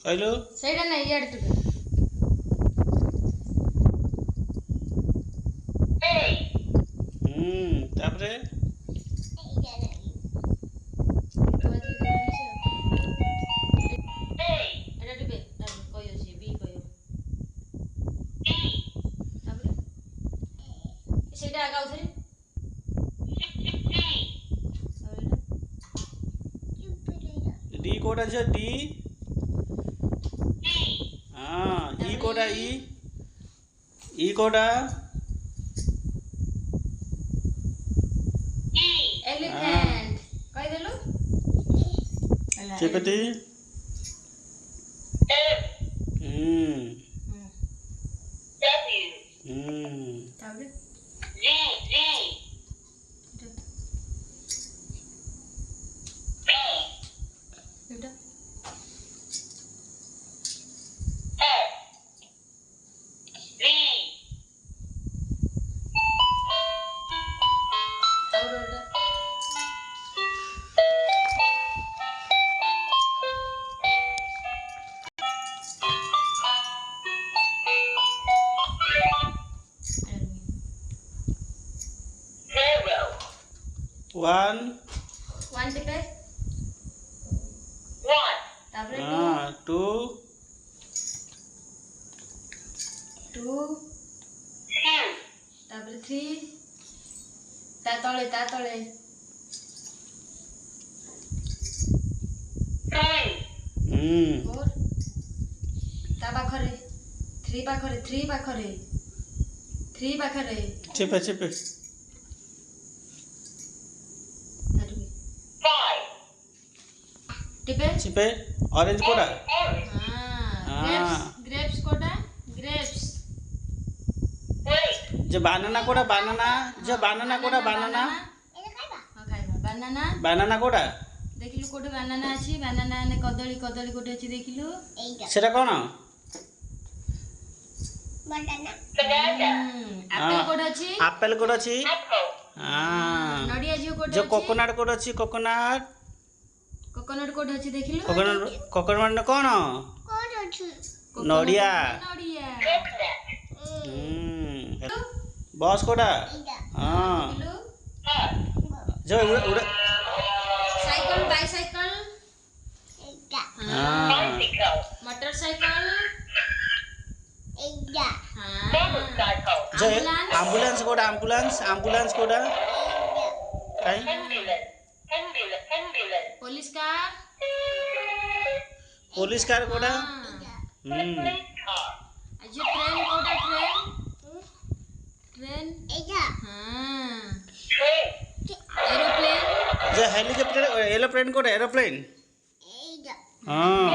କହିଲୁ ସେଇଟା ନାଇଁ ଇଆଡେ ଟିକେ ତାପରେ ସେଇଟା ଆଗ ଆଉଥରେ डी कोड़ा जो डी हाँ ई कोड़ा ई कोड़ा एलिफेंट कहि देलु चेपटी ताबरे बेटा वन टिपे ताबरे टू ताबरे थ्री ता तळे फोर ता पाखरे थ्री पाखरे चिपे चिपे टिपे चिपे ऑरेंज कोड़ा ग्रेप्स कोड़ा ग्रेप्स जो बनाना कोड़ा बनाना जो बनाना कोड़ा बनाना बनाना बनाना कोड़ा देखिलु कोटे बनाना अछि बनाना ने कदली कोटे अछि देखिलु सेटा कोन बनाना एप्पल कोटे अछि एप्पल कोड़ा अछि हां नडिया जियो कोटे जो कोकोनट कोड़ा अछि कोकोनट कोटे अछि देखिलु कोकोनट ने कोन नडिया बॉस कोड़ा हां जो उड़ साइकिल बाइसाइकिल मोटरसाइकिल जो एम्बुलेंस कोड़ा काई पुलिस कार कोड़ा जो ट्रेन कोड़ा ट्रेन हां एरोप्लेन जो हेलीकॉप्टर एरोप्लेन कोड़ा एरोप्लेन हां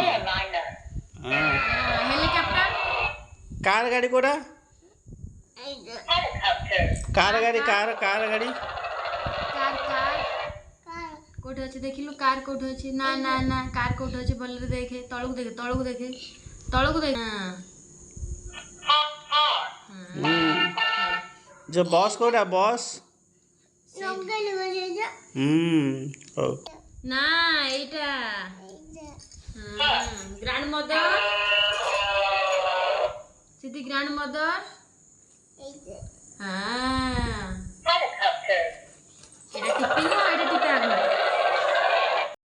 हेलीकॉप्टर कार गाड़ी कोड़ा कार गाड़ी कोठे अछि देखिलु कार कोठे अछि ना कार कोठे अछि बल्ले देखे तळुक देखे जो बॉस कोड़ा बॉस ना एटा grand mother city grand mother हां